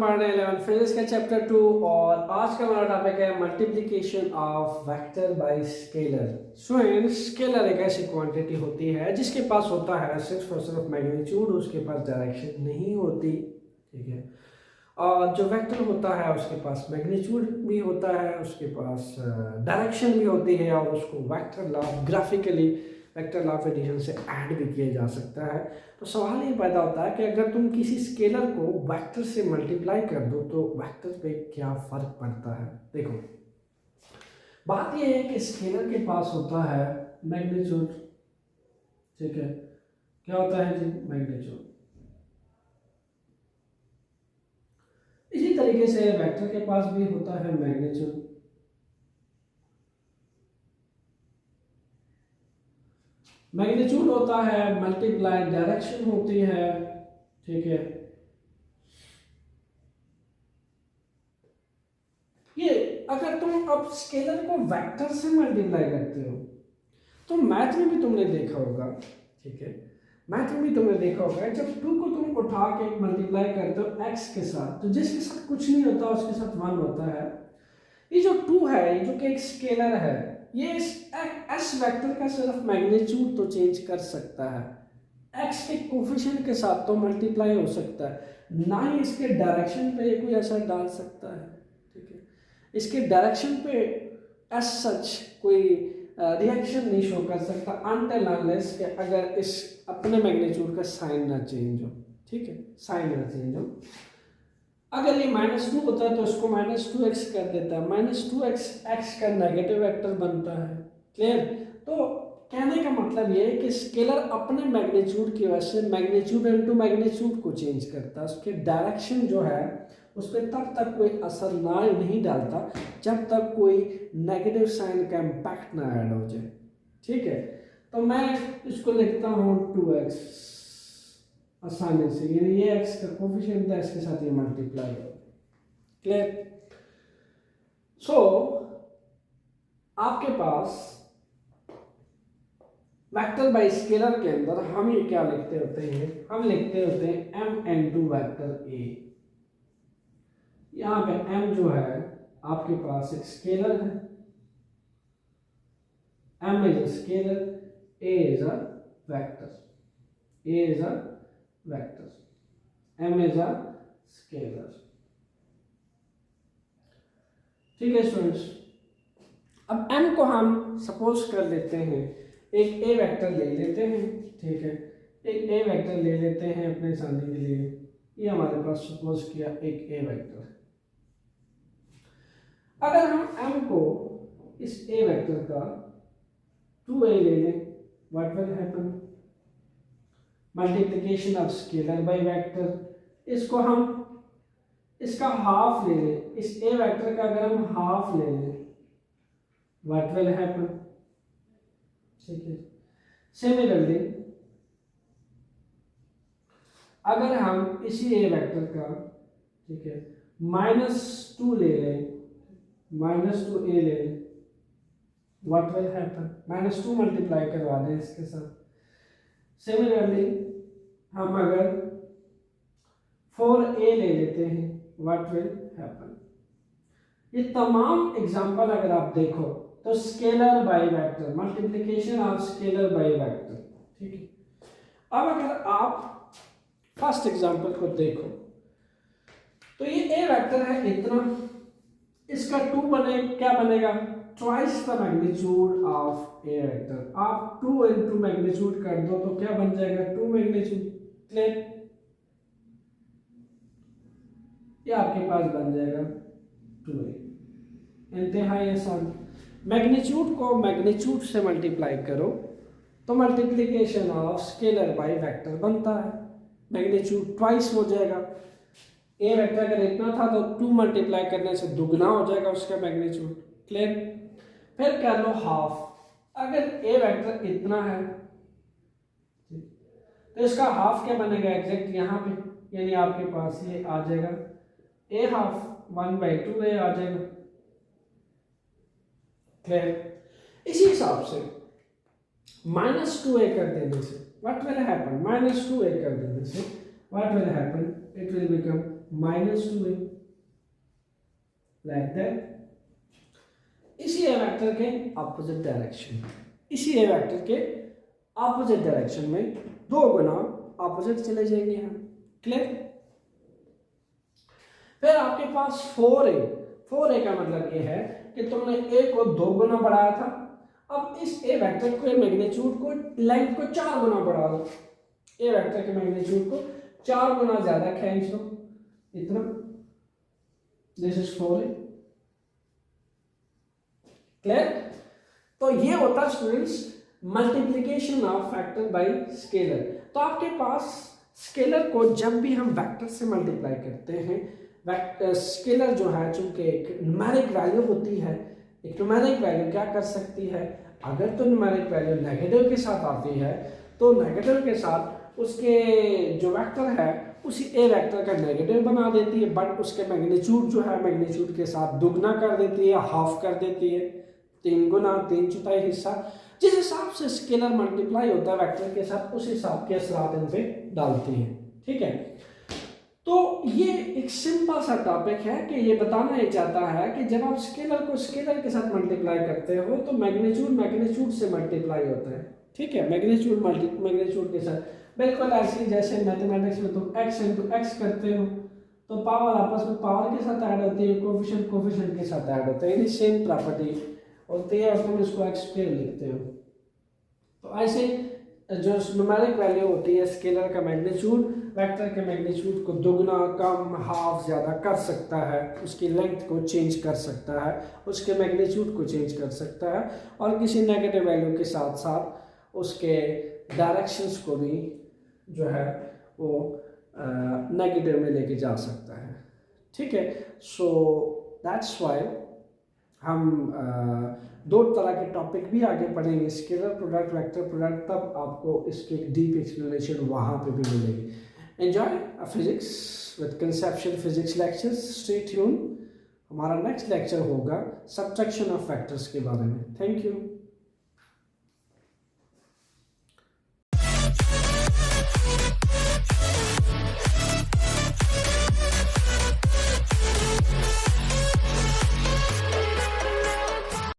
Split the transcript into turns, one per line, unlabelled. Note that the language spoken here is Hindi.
पढ़ रहे हैं 11 फिजिक्स का चैप्टर 2 और आज का हमारा टॉपिक है multiplication of vector by scalar. Student, scalar एक ऐसी क्वांटिटी होती है जिसके पास होता है सिर्फ मैग्नीट्यूड, उसके पास डायरेक्शन नहीं होती। ठीक है। और जो वेक्टर होता है उसके पास मैग्नीट्यूड भी होता है, उसके पास डायरेक्शन भी होती है और उसको vector law graphically vector law of addition से ऐड भी किया जा सकता है। तो सवाल ये पैदा होता है कि अगर तुम किसी स्केलर को वेक्टर से मल्टीप्लाई कर दो तो वेक्टर पे क्या फर्क पड़ता है। देखो, बात यह है कि स्केलर के पास होता है मैग्नीट्यूड। ठीक है, क्या होता है जी? मैग्नीट्यूड। इसी तरीके से वेक्टर के पास भी होता है मैग्नीट्यूड। मैग्नीट्यूड होता है मल्टीप्लाई डायरेक्शन होती है। ठीक है, ये अगर तुम अब स्केलर को वेक्टर से मल्टीप्लाई करते हो तो मैथ में भी तुमने देखा होगा। ठीक है, मैथ में भी तुमने देखा होगा जब 2 को तुम उठा के मल्टीप्लाई करते हो x के साथ, तो जिसके साथ कुछ नहीं होता उसके साथ 1 होता है। ये जो 2 है, ये जो कि एक स्केलर है, ये इस s वेक्टर का सिर्फ मैग्नीट्यूड तो चेंज कर सकता है, x के कोफिशिएंट के साथ तो मल्टीप्लाई हो सकता है, ना ही इसके डायरेक्शन पे कोई असर डाल सकता है। ठीक है, इसके डायरेक्शन पे एज सच कोई रिएक्शन नहीं शो कर सकता अनटिल अनलेस कि अगर इस अपने मैग्नीट्यूड का साइन ना चेंज हो। ठीक है, साइन ना चेंज हो। अगर ये -2 होता है तो इसको -2x कर देता है, -2x x का नेगेटिव वेक्टर बनता है। क्लियर? तो कहने का मतलब ये है कि स्केलर अपने मैग्नीट्यूड की वजह से मैग्नीट्यूड इनटू मैग्नीट्यूड को चेंज करता है, उसके डायरेक्शन जो है उस पर तब तक कोई असर ना नहीं डालता जब तक कोई नेगेटिव साइन का इम्पैक्ट ना ऐड हो जाए। ठीक है, तो मैं इसको लिखता हूँ 2x आसानी से, ये x का कोफिशिएंट है, इसके साथ ये मल्टीप्लाई हो। क्लियर? सो आपके पास वेक्टर बाय स्केलर के अंदर हम ये क्या लिखते होते हैं? हम लिखते होते हैं m into वेक्टर a। यहाँ पे m जो है आपके पास एक स्केलर है, m is a scalar, a is a vector, a is a vector, m is a scalar। ठीक है स्टूडेंट्स, अब m को हम सपोज कर लेते हैं एक a वेक्टर ले लेते हैं। ठीक है, एक a वेक्टर ले लेते हैं अपने सामने के लिए, ये हमारे पास सपोज किया एक a वेक्टर। अगर हम m को इस a वेक्टर का 2a ले लें, what will happen? Multiplication of scalar by vector. इसको हम इसका हाफ ले लें, इस a वेक्टर का अगर हम हाफ ले लें, व्हाट विल हैपन? ठीक है, सिमिलरली अगर हम इसी a वेक्टर का, ठीक है, -2 ले लें, -2a ले लें, व्हाट विल हैपन? -2 मल्टीप्लाई करवा दें इसके साथ। सिमिलरली हम अगर 4a ले लेते हैं, व्हाट विल हैपन? ये तमाम एग्जांपल अगर आप देखो तो scalar by vector, multiplication of scalar by vector. ठीक है, अब अगर आप फर्स्ट एग्जांपल को देखो तो ये a वेक्टर है इतना, इसका 2 बने, क्या बनेगा? Twice the magnitude of a vector. आप 2 into मैग्नीट्यूड कर दो तो क्या बन जाएगा? 2 मैग्नीट्यूड। क्लियर? ये आपके पास बन जाएगा 2a। इंतहाई आसान। मैग्नीट्यूड को मैग्नीट्यूड से मल्टीप्लाई करो तो multiplication of scalar by vector बनता है, मैग्नीट्यूड ट्वाइस हो जाएगा। ए वेक्टर अगर इतना था तो 2 मल्टीप्लाई करने से दुगना हो जाएगा उसका मैग्नीट्यूड। क्लियर? फिर कर लो हाफ। अगर ए वेक्टर इतना है तो इसका हाफ क्या बनेगा? एग्जैक्ट यहाँ पे, यानी आपके पास ये आ जाएगा ए हाफ 1/2 ए आ जाएगा। क्लियर? इसी हिसाब से -2a कर देने से व्हाट विल हैपन? -2a कर देने से what will happen? It will become -2a like that. इसी ए वेक्टर के ऑपोजिट डायरेक्शन, इसी ए वेक्टर के ऑपोजिट डायरेक्शन में 2 गुना ऑपोजिट चले जाएंगे हम। क्लियर? फिर आपके पास 4a का मतलब ये है कि तुमने a को 2 गुना बढ़ाया था, अब इस a वेक्टर को मैग्नीट्यूड को लेंथ को 4 गुना बढ़ा दो, a वेक्टर के मैग्नीट्यूड को 4 गुना ज्यादा खींच दो, इतना। This is 4a। क्लियर? तो ये होता है students multiplication of factor by scalar. तो आपके पास स्केलर को जब भी हम वेक्टर से मल्टीप्लाई करते हैं, स्केलर जो है चूंकि एक न्यूमेरिक वैल्यू होती है, एक न्यूमेरिक वैल्यू क्या कर सकती है, अगर तो न्यूमेरिक वैल्यू नेगेटिव के साथ आती है तो नेगेटिव के साथ उसके जो वेक्टर है उसी ए वेक्टर का नेगेटिव बना देती है, बट उसके मैग्नीट्यूड जो है मैग्नीट्यूड के साथ दुगना कर देती है, हाफ कर देती है, 3 गुना 3/4 हिस्सा। जिस हिसाब से स्केलर मल्टीप्लाई होता है वेक्टर के साथ उस हिसाब के असरात इन पे डालती है। ठीक है, तो ये एक सिंपल सा टॉपिक है कि ये बताना ये चाहता है कि जब आप स्केलर को स्केलर के साथ मल्टीप्लाई करते हो तो मैग्नीट्यूड से मल्टीप्लाई होता है। ठीक है, मैग्नीट्यूड के साथ बिल्कुल ऐसे जैसे मैथमेटिक्स में तुम x इंटू x करते हो तो पावर आपस में पावर के साथ ऐड होती है, कोफिशिएंट के साथ ऐड होता है, यानी सेम प्रॉपर्टी होती है और तुम इसको x स्क्वायर लिखते हो। तो ऐसे जो न्यूमेरिक वैल्यू होती है स्केलर का मैग्नीट्यूड वेक्टर के मैग्नीट्यूड को दुगना कम हाफ ज़्यादा कर सकता है, उसकी लेंथ को चेंज कर सकता है, उसके मैग्नीट्यूड को चेंज कर सकता है और किसी नेगेटिव वैल्यू के साथ साथ उसके डायरेक्शंस को भी जो है वो नेगेटिव में लेके जा सकता है। ठीक है, सो दैट्स वाई हम 2 तरह के टॉपिक भी आगे पढ़ेंगे, स्केलर प्रोडक्ट, वेक्टर प्रोडक्ट, तब आपको इसकी डीप एक्सप्लेनेशन वहाँ पे भी मिलेगी। Enjoy physics with conceptual physics lectures, stay tune. हमारा नेक्स्ट लेक्चर होगा सब्ट्रैक्शन ऑफ फैक्टर्स के बारे में। Thank you.